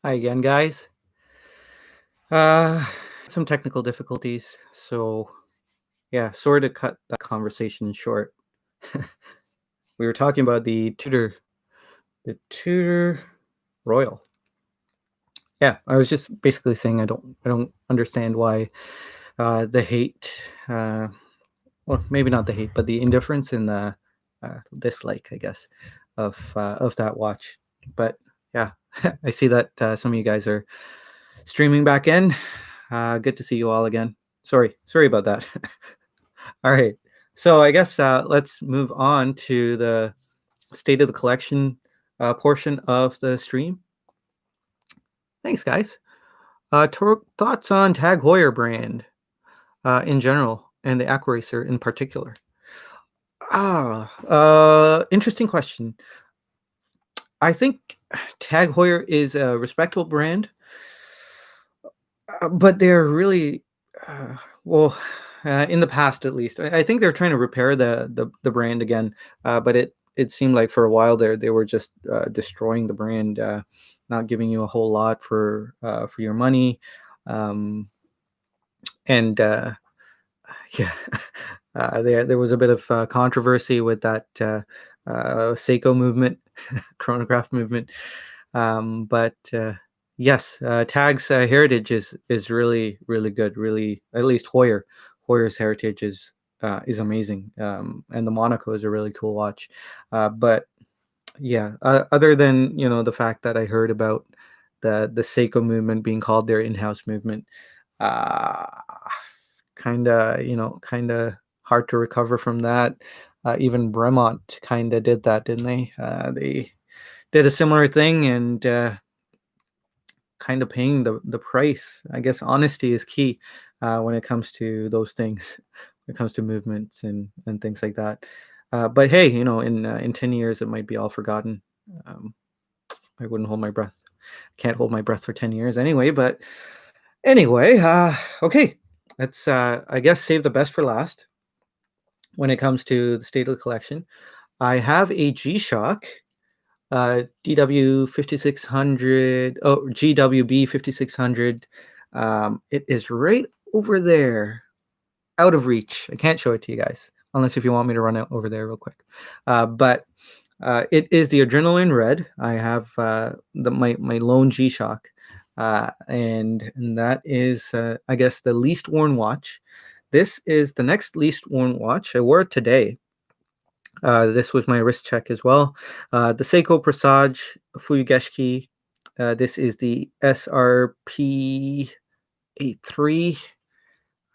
Hi again, guys. Uh, some technical difficulties, so yeah, sorry to cut that conversation short. We were talking about the Tudor Royal. Yeah, I was just basically saying I don't understand why the hate, well, maybe not the hate, but the indifference and the dislike, I guess, of that watch. But yeah, I see that some of you guys are streaming back in. Good to see you all again. Sorry about that. All right. So I guess let's move on to the state of the collection portion of the stream. Thanks, guys. Thoughts on Tag Heuer brand in general and the Aquaracer in particular? Interesting question. I think Tag Heuer is a respectable brand, but they're really, well, in the past at least. I think they're trying to repair the brand again, but it seemed like for a while there they were just destroying the brand, not giving you a whole lot for your money, um, and yeah, there was a bit of controversy with that Seiko movement, chronograph movement, but yes, Tag's heritage is really good. Really, at least Hoyer's heritage is amazing, and the Monaco is a really cool watch. But yeah, other than the fact that I heard about the Seiko movement being called their in-house movement, uh, kind of hard to recover from that. Even Bremont kind of did that, didn't they? They did a similar thing and kind of paying the price. I guess honesty is key when it comes to those things, when it comes to movements and things like that. But hey, in 10 years it might be all forgotten. Um, I wouldn't hold my breath. Can't hold my breath for 10 years anyway. But anyway, okay, let's I guess save the best for last when it comes to the state of the collection. I have a G-Shock DW 5600. Oh, GWB 5600. It is right over there, out of reach. I can't show it to you guys unless if you want me to run it over there real quick. But it is the Adrenaline Red. I have my lone G-Shock, and that is I guess the least worn watch. This is the next least worn watch. I wore it today. This was my wrist check as well. The Seiko Presage Fuyugeshiki. This is the SRP 83.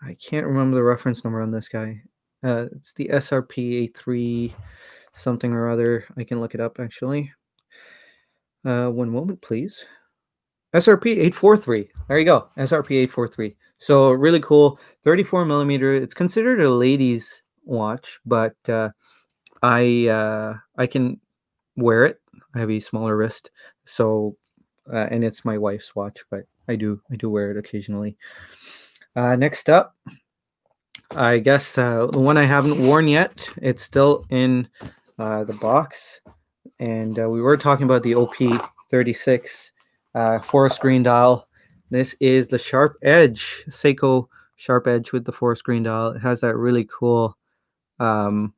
I can't remember the reference number on this guy. It's the SRP 83 something or other. I can look it up actually. One moment, please. SRP 843. There you go. SRP 843. So really cool. 34 millimeter. It's considered a ladies' watch, but I can wear it. I have a smaller wrist, so and it's my wife's watch, but I do wear it occasionally. Next up, I guess the one I haven't worn yet. It's still in the box, and we were talking about the OP36 forest green dial. This is the Sharp Edge Seiko Sharp Edge with the forest green dial. It has that really cool um,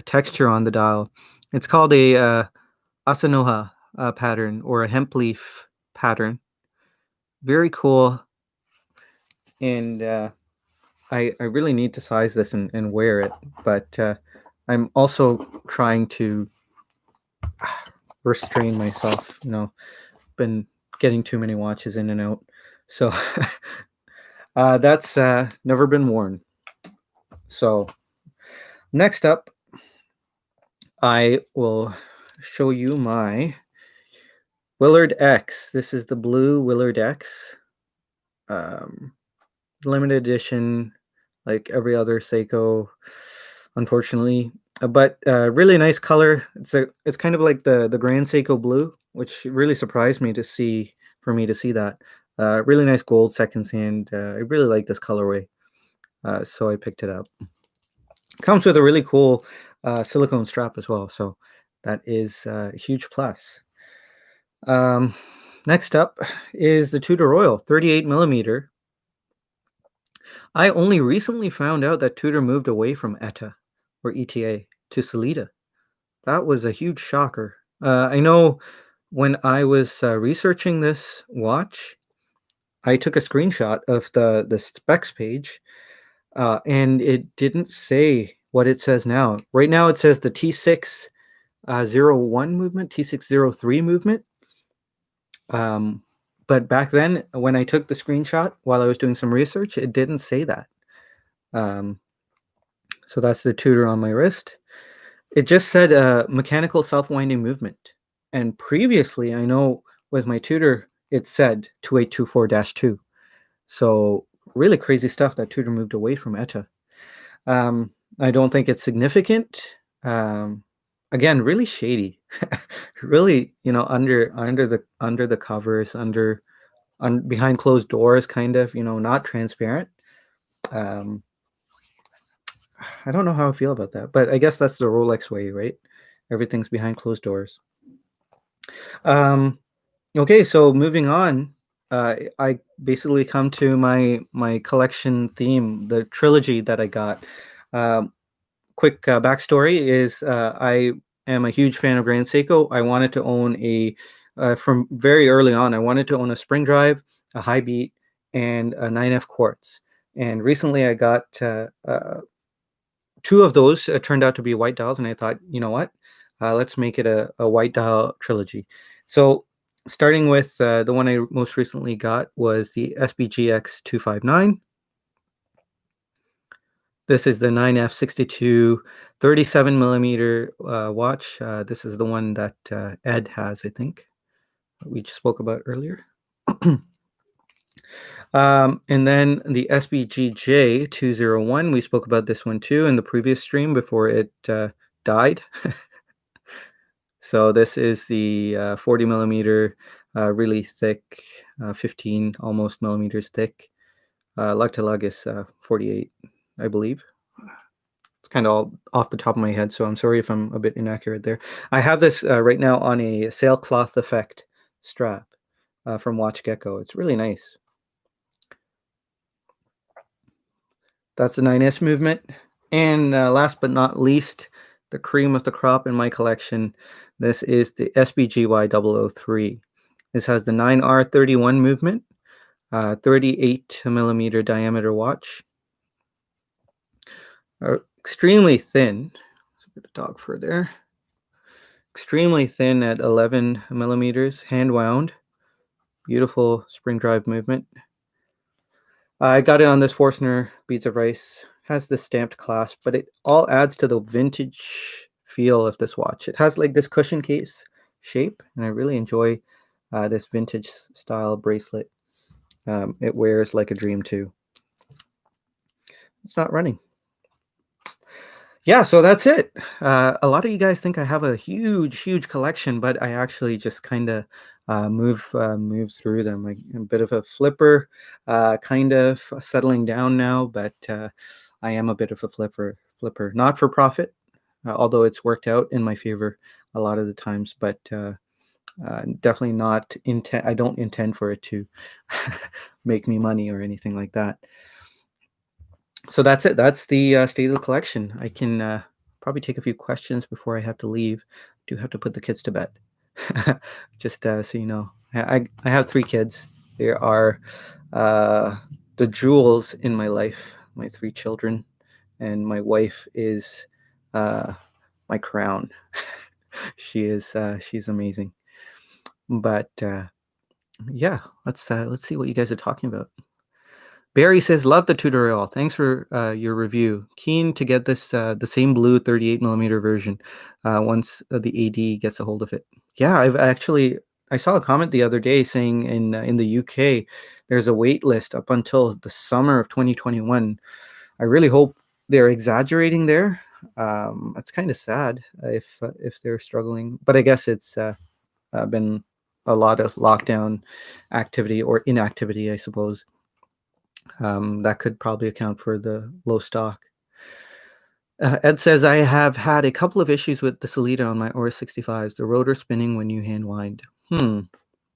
texture on the dial. It's called a Asanoha pattern or a hemp leaf pattern. Very cool, and I really need to size this and wear it, but I'm also trying to restrain myself. Been getting too many watches in and out, so that's never been worn. So next up, I will show you my Willard X. This is the blue Willard X. Um, Limited edition, like every other Seiko, unfortunately. But really nice color. It's kind of like the Grand Seiko blue, which really surprised me to see that. Really nice gold seconds hand. I really like this colorway, so I picked it up. Comes with a really cool silicone strap as well, so that is a huge plus. Um, Next up is the Tudor Royal 38 millimeter. I only recently found out that Tudor moved away from ETA or ETA to Sellita. That was a huge shocker. I know when I was researching this watch, I took a screenshot of the specs page, and it didn't say what it says now. Right now, it says the T601 movement, T603 movement. But back then, when I took the screenshot while I was doing some research, it didn't say that. Um, so that's the Tudor on my wrist. It just said mechanical self-winding movement. And previously, I know with my Tudor, it said 2824-2. So really crazy stuff that Tudor moved away from ETA. I don't think it's significant. Um, Again, really shady. Really, under the covers, behind closed doors, kind of, not transparent. Um, I don't know how I feel about that, but I guess that's the Rolex way, right? Everything's behind closed doors. Okay, so moving on, I basically come to my collection theme, the trilogy that I got. Um, Quick backstory is I am a huge fan of Grand Seiko. I wanted to own from very early on, I wanted to own a spring drive, a high beat, and a 9F quartz. And recently I got two of those turned out to be white dials, and I thought, you know what? Let's make it a white dial trilogy. So starting with the one I most recently got was the SBGX 259. This is the 9F62 37 millimeter watch. This is the one that Ed has, I think, we just spoke about earlier. And then the SBGJ 201, we spoke about this one too in the previous stream before it died. So this is the 40 millimeter, really thick, 15 almost millimeters thick. Lug to lug is 48, I believe. It's kind of all off the top of my head, so I'm sorry if I'm a bit inaccurate there. I have this right now on a sailcloth effect strap from Watch Gecko. It's really nice. That's the 9S movement. And last but not least, the cream of the crop in my collection. This is the SBGY 003. This has the 9R31 movement, 38 millimeter diameter watch. Extremely thin. There's a bit of dog fur there. Extremely thin at 11 millimeters, hand wound. Beautiful spring drive movement. I got it on this Forstner Beads of Rice. Has this stamped clasp, but it all adds to the vintage feel of this watch. It has like this cushion case shape, and I really enjoy this vintage style bracelet. It wears like a dream too. It's not running. Yeah, so that's it. A lot of you guys think I have a huge collection, but I actually just kind of move through them. I'm a bit of a flipper, kind of settling down now, but I am a bit of a flipper. Not for profit, although it's worked out in my favor a lot of the times, but definitely not intent. I don't intend for it to make me money or anything like that. So that's it. That's the state of the collection. I can probably take a few questions before I have to leave. I do have to put the kids to bed. Just so you know, I have 3 kids. They are the jewels in my life. My 3 children, and my wife is my crown. She's amazing. But yeah, let's see what you guys are talking about. Barry says, love the tutorial. Thanks for your review. Keen to get this the same blue 38 millimeter version once the AD gets a hold of it. Yeah, I saw a comment the other day saying in the UK there's a wait list up until the summer of 2021. I really hope they're exaggerating there. It's kind of sad if they're struggling, but I guess it's been a lot of lockdown activity or inactivity, I suppose. That could probably account for the low stock. Ed says, I have had a couple of issues with the Sellita on my Aura 65s, the rotor spinning when you hand wind.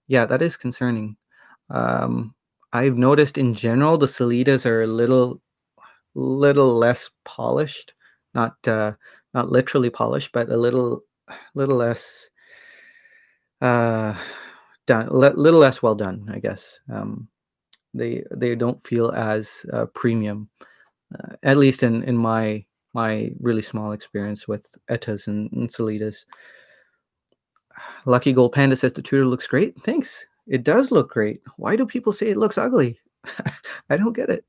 Yeah, that is concerning. Um, I've noticed in general the Salitas are a little less polished, not not literally polished, but a little less uh, little less well done, I guess. They don't feel as premium, at least in my really small experience with Etas and Salitas. Lucky Gold Panda says the Tudor looks great. Thanks. It does look great. Why do people say it looks ugly? I don't get it.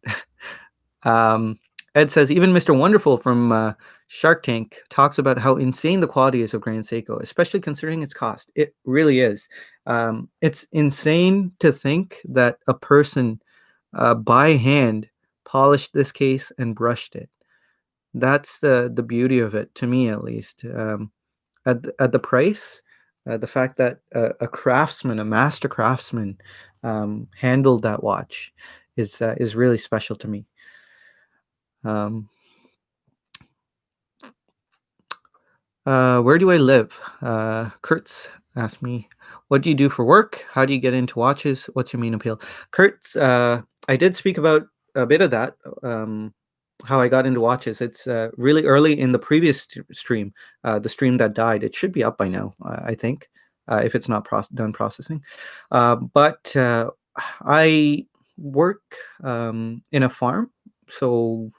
Um, Ed says even Mr. Wonderful from Shark Tank talks about how insane the quality is of Grand Seiko, especially considering its cost. It really is. It's insane to think that a person by hand polished this case and brushed it. That's the beauty of it, to me at least. At the price, the fact that a craftsman, a master craftsman, handled that watch is really special to me. Um, where do I live? Kurtz asked me, "What do you do for work? How do you get into watches? What's your main appeal?" Kurtz, I did speak about a bit of that. How I got into watches. It's really early in the previous stream, the stream that died. It should be up by now, I think, if it's not done processing. But I work in a farm, so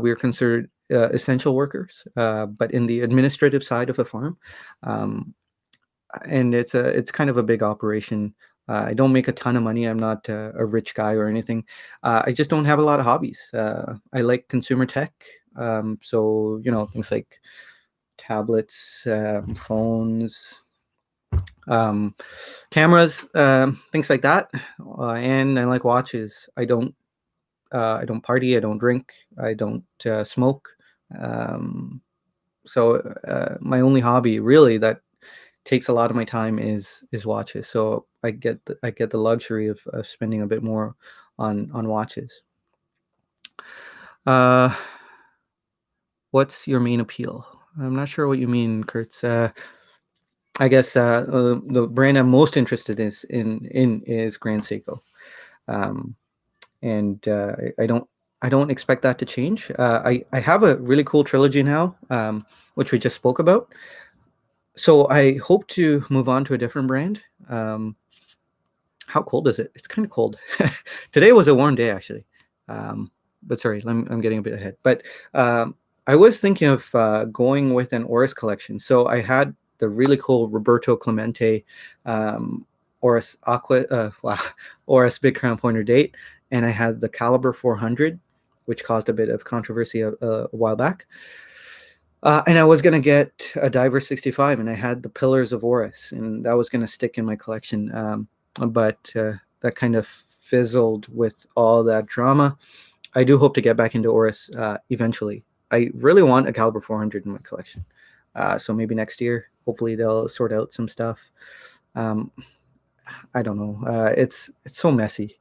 we are considered essential workers, but in the administrative side of the farm, um, and it's kind of a big operation. I don't make a ton of money. I'm not a rich guy or anything. I just don't have a lot of hobbies. I like consumer tech, so things like tablets, phones, um, cameras, things like that, and I like watches. I don't party. I don't drink. I don't smoke. Um, so my only hobby really that takes a lot of my time is watches. So I get the luxury of spending a bit more on watches. Uh, what's your main appeal? I'm not sure what you mean, Kurtz. I guess the brand I'm most interested in is Grand Seiko. Um, and I don't expect that to change. I have a really cool trilogy now, which we just spoke about. So I hope to move on to a different brand. How cold is it? It's kind of cold. Today was a warm day actually. Um, but sorry, I'm getting a bit ahead. But I was thinking of going with an Oris collection. So I had the really cool Roberto Clemente um, Oris Aqua, wow, Oris Big Crown Pointer date, and I had the Caliber 400, which caused a bit of controversy a while back. And I was gonna get a Diver 65, and I had the Pillars of Oris, and that was gonna stick in my collection. But that kind of fizzled with all that drama. I do hope to get back into Oris eventually. I really want a Caliber 400 in my collection. So maybe next year, hopefully they'll sort out some stuff. Um, I don't know. It's so messy.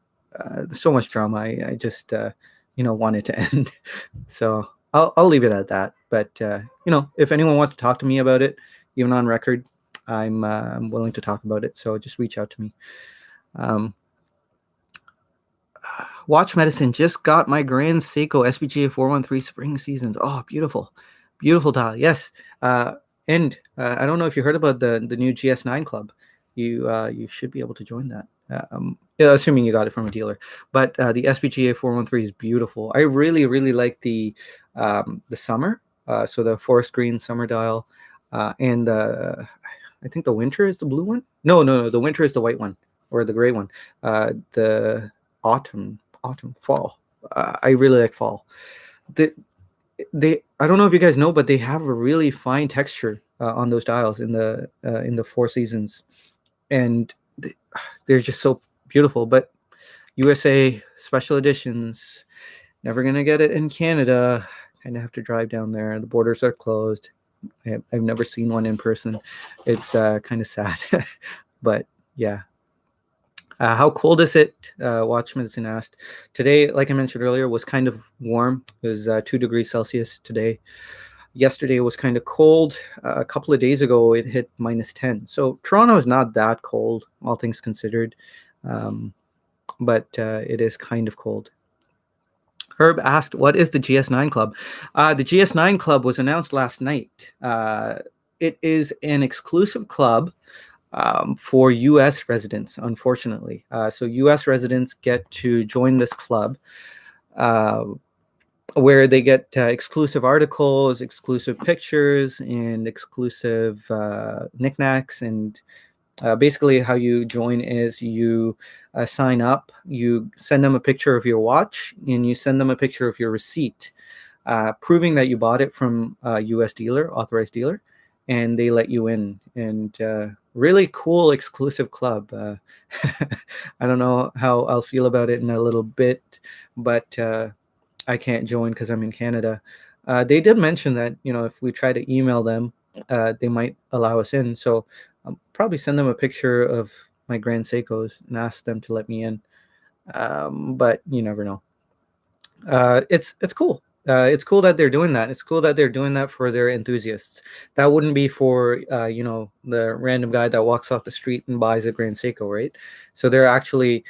So much drama. I just want it to end. So I'll leave it at that. But if anyone wants to talk to me about it, even on record, I'm willing to talk about it. So just reach out to me. Um, Watch Medicine just got my Grand Seiko SPGA 413 spring seasons. Oh, beautiful, beautiful dial. Yes, and I don't know if you heard about the new GS9 club. You should be able to join that. Yeah, assuming you got it from a dealer. But the SPGA 413 is beautiful. I really like the summer. So the forest green summer dial, and I think the winter is the blue one. No. The winter is the white one or the gray one. The autumn, fall. I really like fall. The, they I don't know if you guys know, but they have a really fine texture on those dials in the Four Seasons, and they're just so beautiful. But USA special editions, never gonna get it in Canada. Kind of have to drive down there. The borders are closed. I've never seen one in person. It's kind of sad, but yeah. How cold is it? Watch Medicine asked. Today, like I mentioned earlier, was kind of warm. It was 2 degrees Celsius today. Yesterday was kind of cold. A couple of days ago, it hit -10. So Toronto is not that cold, all things considered, um, but it is kind of cold. Herb asked, "What is the GS9 Club?" The GS9 Club was announced last night. It is an exclusive club for U.S. residents, unfortunately. So U.S. residents get to join this club, uh, where they get exclusive articles, exclusive pictures, and exclusive knickknacks. And basically, how you join is you sign up, you send them a picture of your watch, and you send them a picture of your receipt, proving that you bought it from a U.S. dealer, authorized dealer, and they let you in. And really cool exclusive club. I don't know how I'll feel about it in a little bit, but I can't join because I'm in Canada. They did mention that, if we try to email them, they might allow us in. So I'll probably send them a picture of my Grand Seikos and ask them to let me in. But you never know. It's cool. It's cool that they're doing that. It's cool that they're doing that for their enthusiasts. That wouldn't be for the random guy that walks off the street and buys a Grand Seiko, right? So they're actually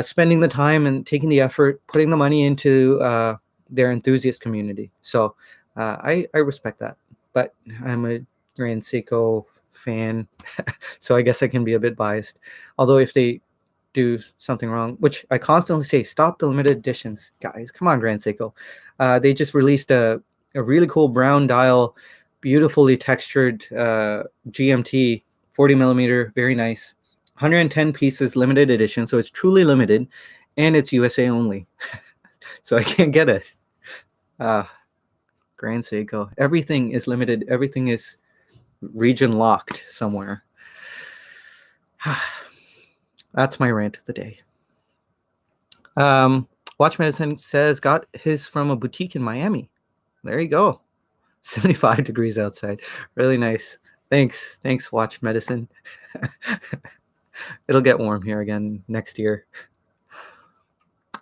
spending the time and taking the effort, putting the money into their enthusiast community. So I respect that. But I'm a Grand Seiko fan, so I guess I can be a bit biased. Although if they do something wrong, which I constantly say, stop the limited editions, guys. Come on, Grand Seiko. They just released a really cool brown dial, beautifully textured GMT 40 millimeter, very nice. 110 pieces, limited edition, so it's truly limited, and it's USA only. So I can't get it. Grand Seiko. Everything is limited. Everything is region locked somewhere. That's my rant of the day. Watch Medicine says, got his from a boutique in Miami. There you go. 75 degrees outside. Really nice. Thanks, Watch Medicine. It'll get warm here again next year.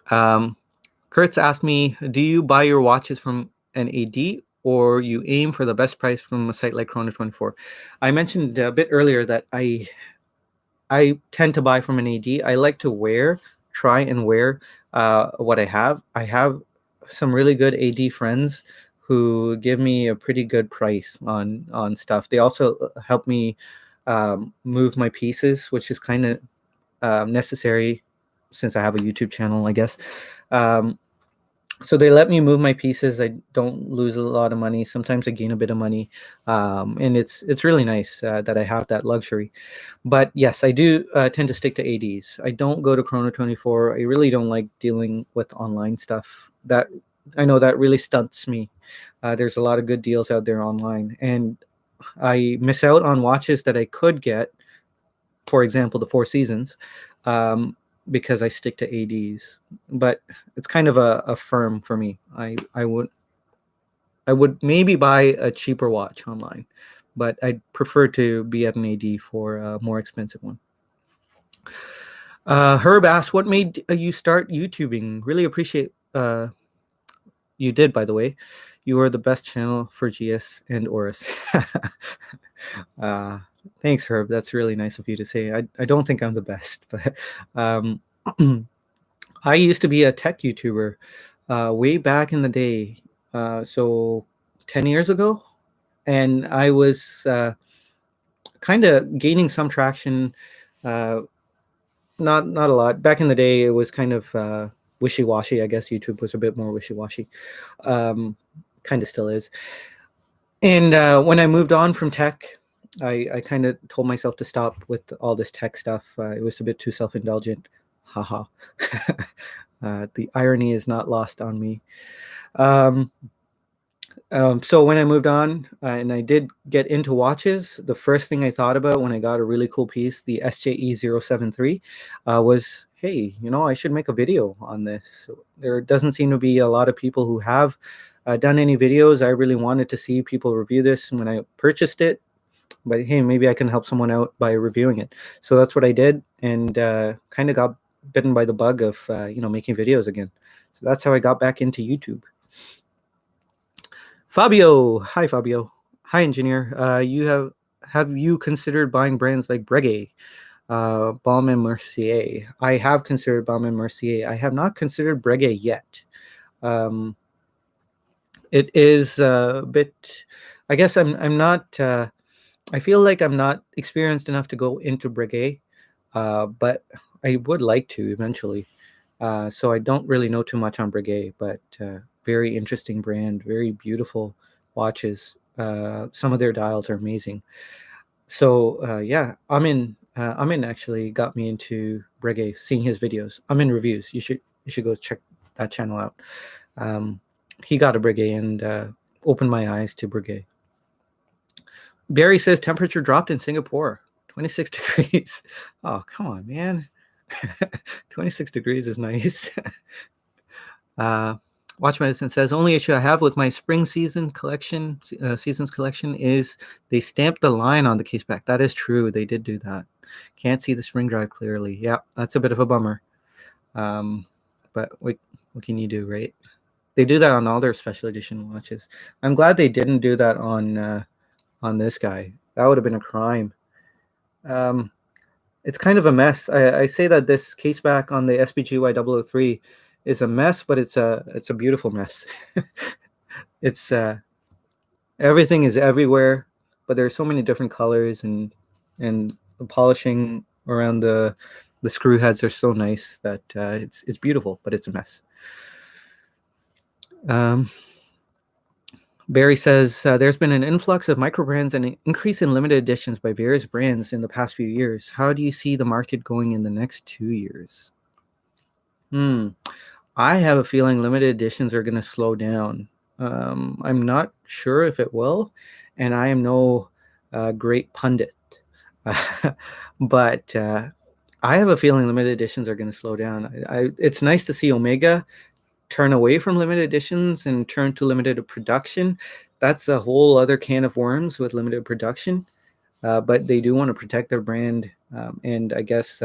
Kurtz asked me, do you buy your watches from an AD or you aim for the best price from a site like Chrono24? I mentioned a bit earlier that I tend to buy from an AD. I like to try and wear what I have. I have some really good AD friends who give me a pretty good price on stuff. They also help me move my pieces, which is kind of necessary since I have a YouTube channel, I guess. So they let me move my pieces. I don't lose a lot of money. Sometimes I gain a bit of money, and it's really nice that I have that luxury. But yes, I do tend to stick to ADs. I don't go to Chrono24. I really don't like dealing with online stuff. That I know that really stunts me. There's a lot of good deals out there online, and I miss out on watches that I could get. For example, the Four Seasons. Because I stick to ADs, but it's kind of a firm for me. I would maybe buy a cheaper watch online, but I'd prefer to be at an AD for a more expensive one. Herb asked, what made you start YouTubing? Really appreciate you did, by the way. You are the best channel for GS and Oris. Thanks, Herb. That's really nice of you to say. I don't think I'm the best, but I used to be a tech YouTuber way back in the day, so 10 years ago, and I was kind of gaining some traction. Not a lot. Back in the day, it was kind of wishy-washy. I guess YouTube was a bit more wishy-washy. Kind of still is. And when I moved on from tech, I kind of told myself to stop with all this tech stuff. It was a bit too self-indulgent. Haha. The irony is not lost on me. So when I moved on and I did get into watches, the first thing I thought about when I got a really cool piece, the SJE073, was, hey, I should make a video on this. There doesn't seem to be a lot of people who have done any videos. I really wanted to see people review this when I purchased it, but hey, maybe I can help someone out by reviewing it. So that's what I did, and kind of got bitten by the bug of making videos again. So that's how I got back into YouTube. Fabio. Hi, Fabio. Hi, engineer. Have you considered buying brands like Breguet, Baume and Mercier? I have considered Baume and Mercier. I have not considered Breguet yet. Um, it is a bit. I guess I'm not. I feel like I'm not experienced enough to go into Breguet, but I would like to eventually. So I don't really know too much on Breguet, but very interesting brand, very beautiful watches. Some of their dials are amazing. So yeah, Amin actually got me into Breguet, seeing his videos. Amin reviews. You should go check that channel out. Um, he got a Breguet and opened my eyes to Breguet. Barry says temperature dropped in Singapore, 26 degrees. Oh, come on, man. 26 degrees is nice. uh, Watch Medicine says only issue I have with my spring season collection, seasons collection, is they stamped the line on the case back. That is true. They did do that. Can't see the spring drive clearly. Yeah, that's a bit of a bummer. But what can you do, right? They do that on all their special edition watches. I'm glad they didn't do that on this guy. That would have been a crime. Um, it's kind of a mess. I say that this case back on the SBGY 003 is a mess, but it's a beautiful mess. It's everything is everywhere, but there's so many different colors, and the polishing around the screw heads are so nice that it's beautiful, but it's a mess. Um, Barry says there's been an influx of micro brands and an increase in limited editions by various brands in the past few years. How do you see the market going in the next 2 years? I have a feeling limited editions are going to slow down. I'm not sure if it will, and I am no great pundit, but I have a feeling limited editions are going to slow down. It's nice to see Omega turn away from limited editions and turn to limited production. That's a whole other can of worms with limited production, but they do want to protect their brand, and I guess.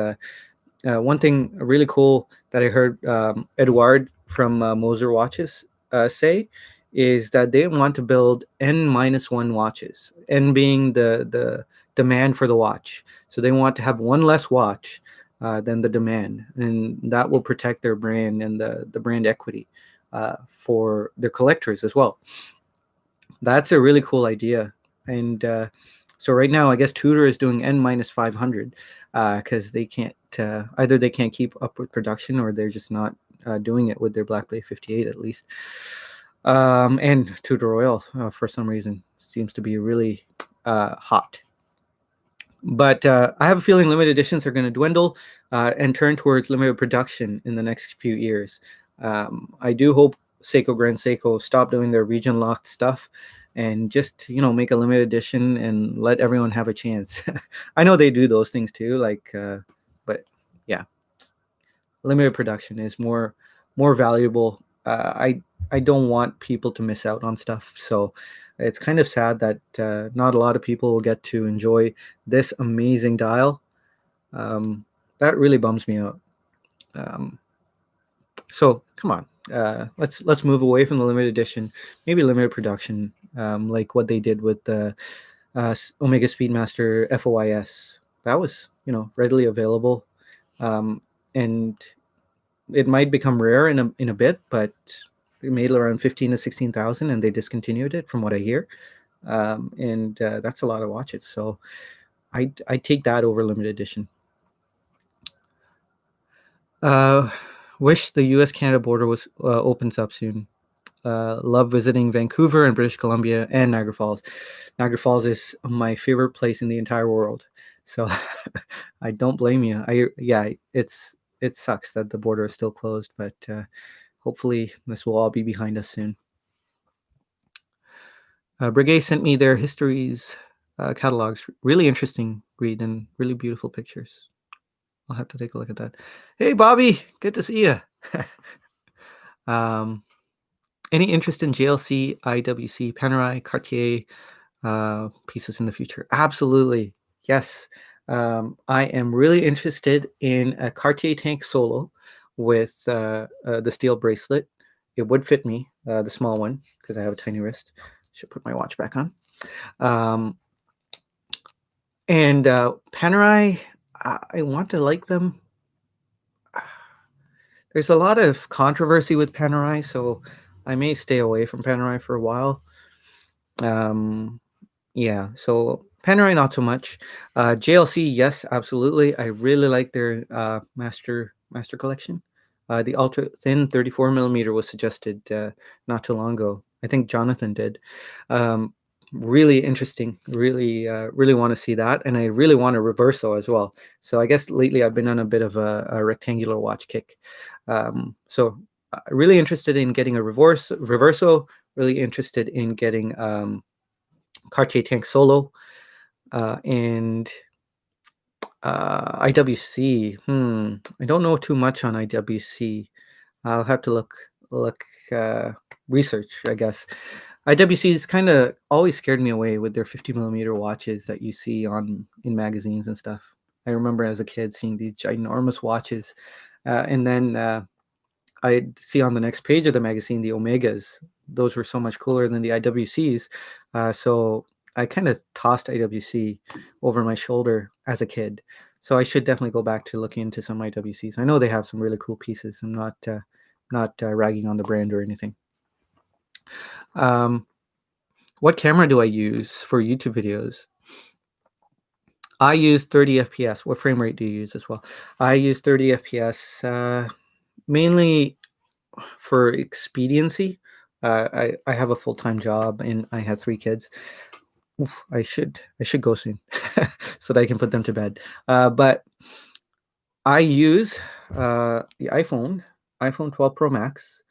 One thing really cool that I heard Edouard from Moser Watches say is that they want to build N-1 watches, N being the demand for the watch. So they want to have one less watch than the demand, and that will protect their brand and the brand equity for their collectors as well. That's a really cool idea. And so right now, I guess Tudor is doing N-500 because they can't either they can't keep up with production, or they're just not doing it with their Black Bay 58 at least. And Tudor Royal for some reason seems to be really hot. But I have a feeling limited editions are going to dwindle and turn towards limited production in the next few years. I do hope Seiko Grand Seiko stop doing their region locked stuff and just make a limited edition and let everyone have a chance. I know they do those things too, but yeah, limited production is more valuable. I don't want people to miss out on stuff, so it's kind of sad that not a lot of people will get to enjoy this amazing dial. Um, that really bums me out. Um, so come on, let's move away from the limited edition, maybe limited production, like what they did with the Omega Speedmaster FOIS. That was readily available, um, and it might become rare in a bit, but it made around 15 to 16,000, and they discontinued it from what I hear. And that's a lot of watches. So I take that over limited edition. Uh, wish the U.S. Canada border was opens up soon. Love visiting Vancouver and British Columbia and Niagara Falls. Niagara Falls is my favorite place in the entire world. So I don't blame you. It sucks that the border is still closed, but hopefully this will all be behind us soon. Breguet sent me their histories catalogs. Really interesting read and really beautiful pictures. I'll have to take a look at that. Hey, Bobby, good to see you. Any interest in JLC, IWC, Panerai, Cartier pieces in the future? Absolutely, yes. I am really interested in a Cartier tank solo with the steel bracelet. It would fit me, the small one, because I have a tiny wrist. Should put my watch back on. Um, and Panerai, I want to like them. There's a lot of controversy with Panerai, so I may stay away from Panerai for a while. Um, Yeah, so Panerai not so much. JLC, yes, absolutely. I really like their master collection. The ultra thin 34 millimeter was suggested not too long ago. I think Jonathan did. Um, really interesting. Really want to see that, and I really want a reverso as well. So I guess lately I've been on a bit of a rectangular watch kick. Really interested in getting a reverso. Really interested in getting Cartier Tank Solo, and IWC. I don't know too much on IWC. I'll have to look uh, research, I guess. IWC is kind of always scared me away with their 50 millimeter watches that you see on in magazines and stuff. I remember as a kid seeing these ginormous watches, and then I see on the next page of the magazine the Omegas. Those were so much cooler than the IWCs. So I kind of tossed IWC over my shoulder as a kid. So I should definitely go back to looking into some IWCs. I know they have some really cool pieces. I'm not ragging on the brand or anything. Um, what camera do I use for YouTube videos? I use 30 FPS. What frame rate do you use as well? I use 30 FPS mainly for expediency. I have a full-time job and I have 3 kids. Oof, I should go soon so that I can put them to bed. But I use the iPhone 12 Pro Max,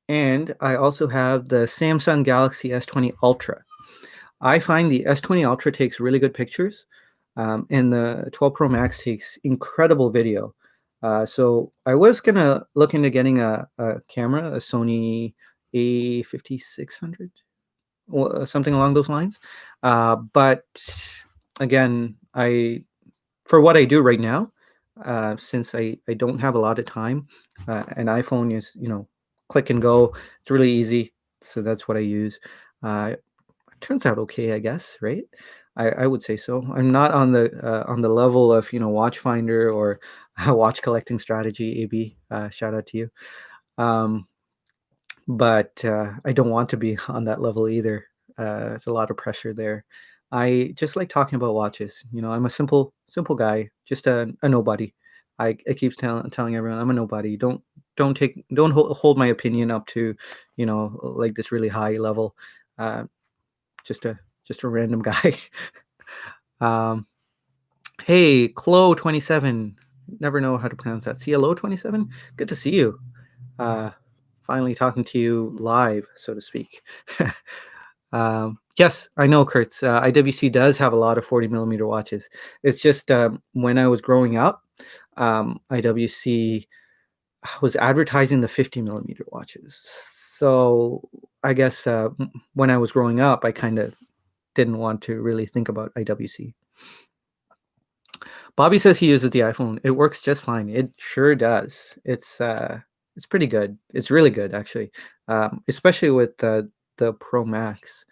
and I also have the Samsung Galaxy S20 Ultra. I find the S20 Ultra takes really good pictures, and the 12 Pro Max takes incredible video. So I was gonna look into getting a camera, a Sony A5600, or something along those lines. But again, I for what I do right now, since I don't have a lot of time, an iPhone is click and go. It's really easy, so that's what I use. It turns out okay, I guess, right? I would say so. I'm not on the level of Watchfinder or watch collecting strategy. AB, shout out to you. Um, but I don't want to be on that level either. It's a lot of pressure there. I just like talking about watches. I'm a simple guy, just a nobody. I keep telling everyone I'm a nobody. Don't hold my opinion up to, like this really high level. Uh, just a random guy. um, hey, Clo27. Never know how to pronounce that. CLO27. Good to see you. Uh, Finally talking to you live, so to speak. Yes, I know, Kurtz. IWC does have a lot of 40 millimeter watches. It's just when I was growing up, IWC was advertising the 50 millimeter watches. So I guess when I was growing up, I kind of didn't want to really think about IWC. Bobby says he uses the iPhone. It works just fine. It sure does. It's pretty good. It's really good actually, especially with the Pro Max,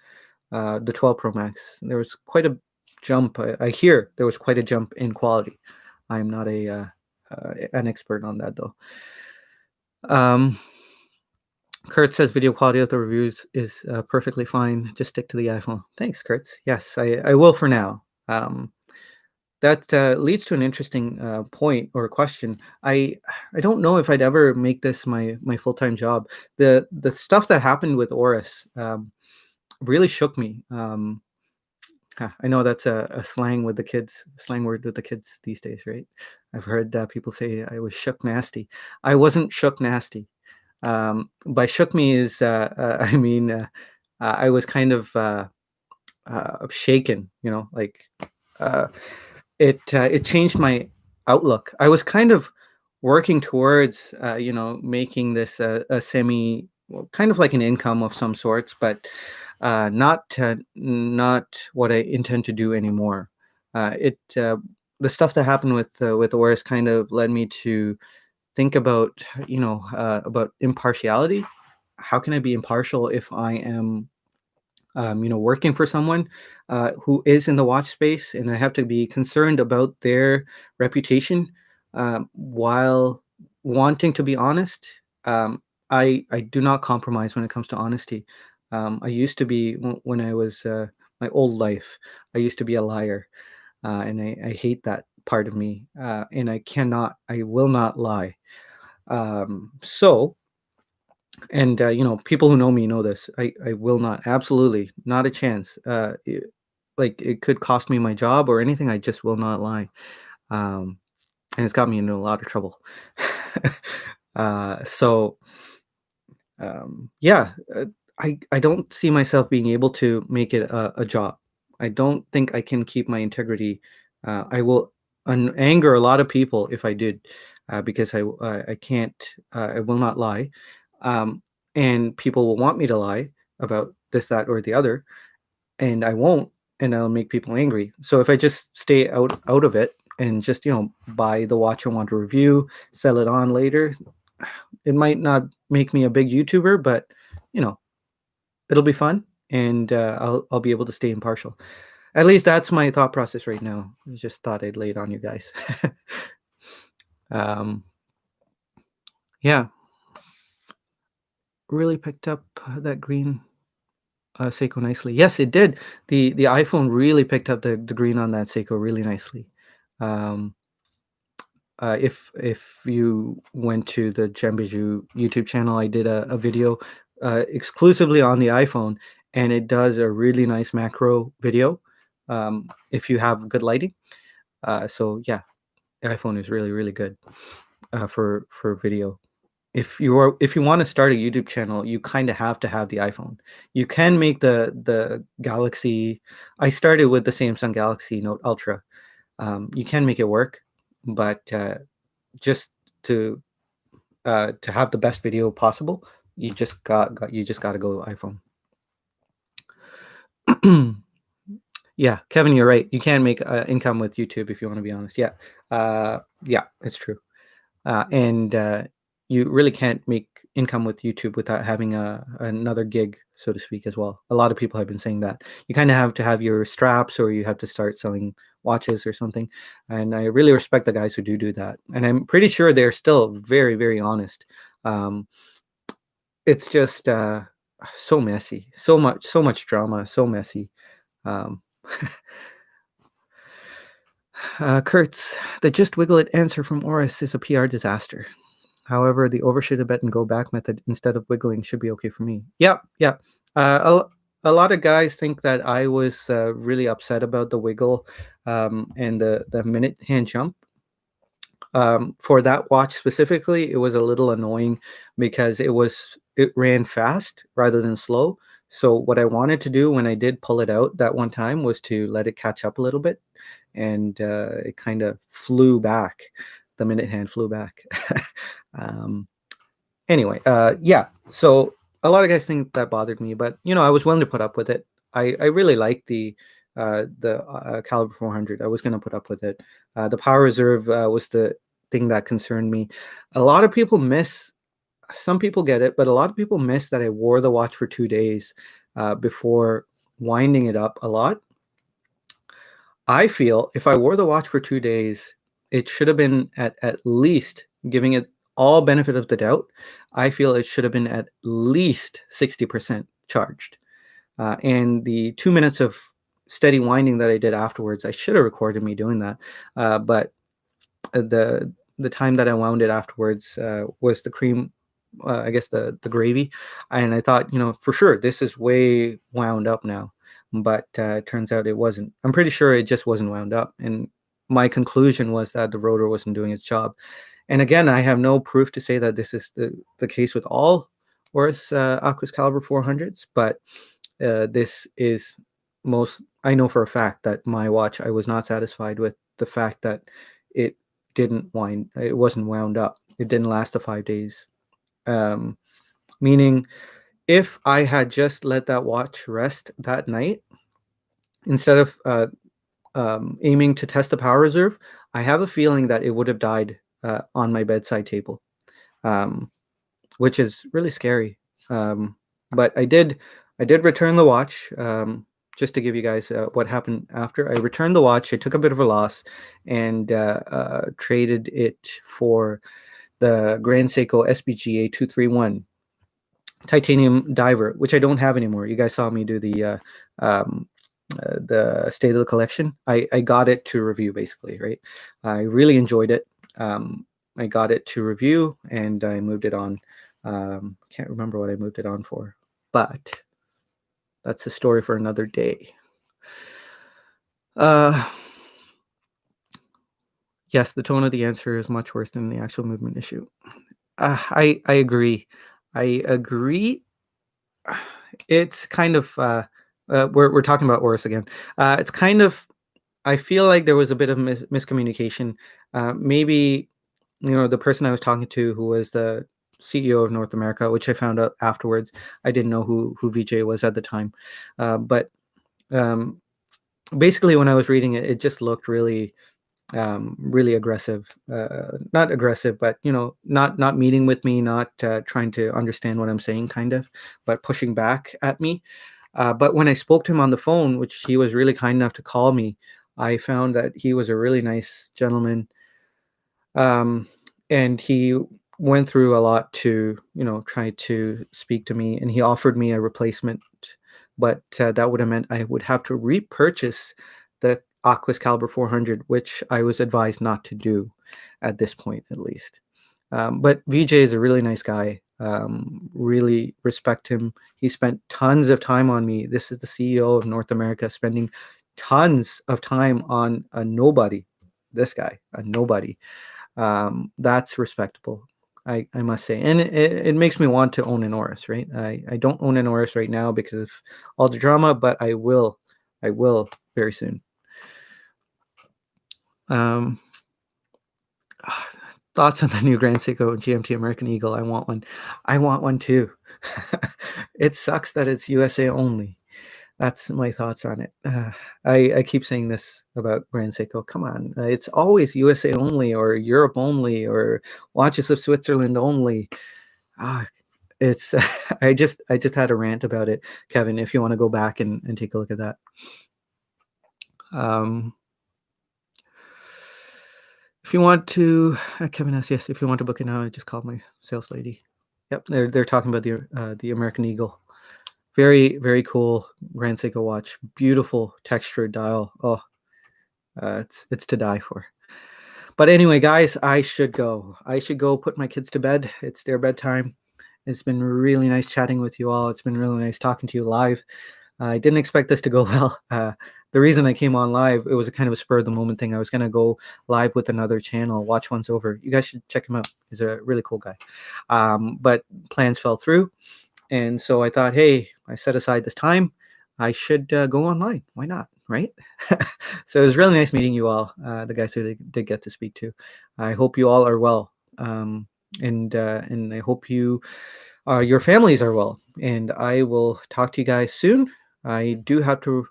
the 12 Pro Max. There was quite a jump. I hear there was quite a jump in quality. I'm not an expert on that though. Kurt says video quality of the reviews is perfectly fine. Just stick to the iPhone. Thanks, Kurtz. Yes, I will for now. That leads to an interesting point or question. I don't know if I'd ever make this my full-time job. The stuff that happened with Oris really shook me. I know that's a slang with the kids, slang word with the kids these days, right? I've heard people say I was shook nasty. I wasn't shook nasty. By shook me is I mean I was kind of shaken. Like. Uh, it changed my outlook. I was kind of working towards making this a semi well, kind of like an income of some sorts, but not what I intend to do anymore. It The stuff that happened with Oris kind of led me to think about impartiality. How can I be impartial if I am working for someone who is in the watch space, and I have to be concerned about their reputation while wanting to be honest. Um, I do not compromise when it comes to honesty. I used to be when I was my old life. I used to be a liar, and I hate that part of me. And I will not lie. So and, people who know me know this. I will not, absolutely, not a chance. Like, it could cost me my job or anything, I just will not lie. Um, and it's got me into a lot of trouble. So, yeah, I don't see myself being able to make it a job. I don't think I can keep my integrity. I will anger a lot of people if I did, because I can't, I will not lie. Um, and people will want me to lie about this, that, or the other, and I won't, and I'll make people angry. So if I just stay out of it and just buy the watch I want to review, sell it on later, it might not make me a big YouTuber, but you know, it'll be fun, and I'll be able to stay impartial. At least that's my thought process right now. I just thought I'd lay it on you guys. um, yeah, really picked up that green Seiko nicely. Yes, it did. The iPhone really picked up the green on that Seiko really nicely. Um, if you went to the Jambiju YouTube channel, I did a video exclusively on the iPhone, and it does a really nice macro video if you have good lighting. So yeah, the iPhone is really really good for video. If you want to start a YouTube channel, you kind of have to have the iPhone. You can make the Galaxy. I started with the Samsung Galaxy Note Ultra. You can make it work, but just to to have the best video possible, you just got to go iPhone. Yeah, Kevin, you're right. You can make income with YouTube if you want to be honest. Yeah, yeah, it's true. And you really can't make income with YouTube without having another gig, so to speak, as well. A lot of people have been saying that you kind of have to have your straps, or you have to start selling watches or something. And I really respect the guys who do that. And I'm pretty sure they're still very, very honest. Um, it's just so messy, so much drama, so messy. Um, Kurtz, the just wiggle it answer from Oris is a PR disaster. However, the overshoot a bet and go back method instead of wiggling should be okay for me. Yep, yep. A lot of guys think that I was really upset about the wiggle and the minute hand jump. For that watch specifically, it was a little annoying because it ran fast rather than slow. So what I wanted to do when I did pull it out that one time was to let it catch up a little bit, and it kind of flew back. The minute hand flew back. um, Anyway, yeah. So a lot of guys think that bothered me, but I was willing to put up with it. I really like the caliber 400. I was going to put up with it. The power reserve was the thing that concerned me. A lot of people miss. Some people get it, but a lot of people miss that I wore the watch for 2 days before winding it up a lot. I feel if I wore the watch for 2 days, it should have been at least, giving it all benefit of the doubt, I feel it should have been at least 60% charged. And the 2 minutes of steady winding that I did afterwards, I should have recorded me doing that. But the time that I wound it afterwards was the cream, I guess the gravy, and I thought, for sure this is way wound up now, but it turns out it wasn't. I'm pretty sure it just wasn't wound up, and my conclusion was that the rotor wasn't doing its job. And again, I have no proof to say that this is the case with all Oris Aquis Caliber 400s, but this is most. I know for a fact that my watch, I was not satisfied with the fact that it it wasn't wound up. It didn't last the 5 days. Um, Meaning, if I had just let that watch rest that night instead of aiming to test the power reserve, I have a feeling that it would have died on my bedside table, um, which is really scary. But I did I did return the watch. Just to give you guys what happened after, I returned the watch. I took a bit of a loss and traded it for the Grand Seiko SBGA 231 titanium diver, which I don't have anymore. You guys saw me do the state of the collection. I got it to review, basically, right? I really enjoyed it. I got it to review and I moved it on. Can't remember what I moved it on for, but that's a story for another day. Yes, the tone of the answer is much worse than the actual movement issue. I agree. I agree. It's kind of we're talking about Oris again. It's kind of, I feel like there was a bit of miscommunication. Maybe, the person I was talking to, who was the CEO of North America, which I found out afterwards. I didn't know who VJ was at the time, but um, basically, when I was reading it, it just looked really really aggressive. Not aggressive, but not meeting with me, not trying to understand what I'm saying, kind of, but pushing back at me. But when I spoke to him on the phone, which he was really kind enough to call me, I found that he was a really nice gentleman. Um, and he went through a lot to, try to speak to me, and he offered me a replacement, but that would have meant I would have to repurchase the Aquis Caliber 400, which I was advised not to do at this point, at least. But VJ is a really nice guy. Really respect him. He spent tons of time on me. This is the CEO of North America, spending tons of time on a nobody. This guy, a nobody. That's respectable, I must say. And it makes me want to own an Oris, right? I don't own an Oris right now because of all the drama, but I will very soon. Um, Thoughts on the new Grand Seiko GMT American Eagle? I want one. I want one too. It sucks that it's USA only. That's my thoughts on it. I keep saying this about Grand Seiko. Come on, it's always USA only, or Europe only, or Watches of Switzerland only. Ah, it's I just had a rant about it, Kevin. If you want to go back and take a look at that. If you want to, Kevin asks, yes. If you want to book it now, I just called my sales lady. Yep, they're talking about the American Eagle. Very, very cool Grand Seiko watch. Beautiful textured dial. Oh, it's to die for. But anyway, guys, I should go. I should go put my kids to bed. It's their bedtime. It's been really nice chatting with you all. It's been really nice talking to you live. I didn't expect this to go well. The reason I came on live, it was a kind of a spur of the moment thing. I was going to go live with another channel, Watch Once Over. You guys should check him out. He's a really cool guy. But plans fell through. And so I thought, hey, I set aside this time. I should go online. Why not? Right? So it was really nice meeting you all, the guys who did get to speak to. I hope you all are well. And I hope your families are well. And I will talk to you guys soon. I do have to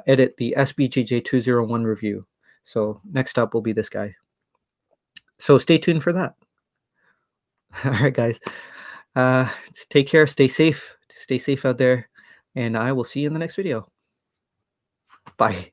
edit the SBGJ 201 review. So next up will be this guy. So stay tuned for that. All right, guys. Take care. Stay safe. Stay safe out there. And I will see you in the next video. Bye.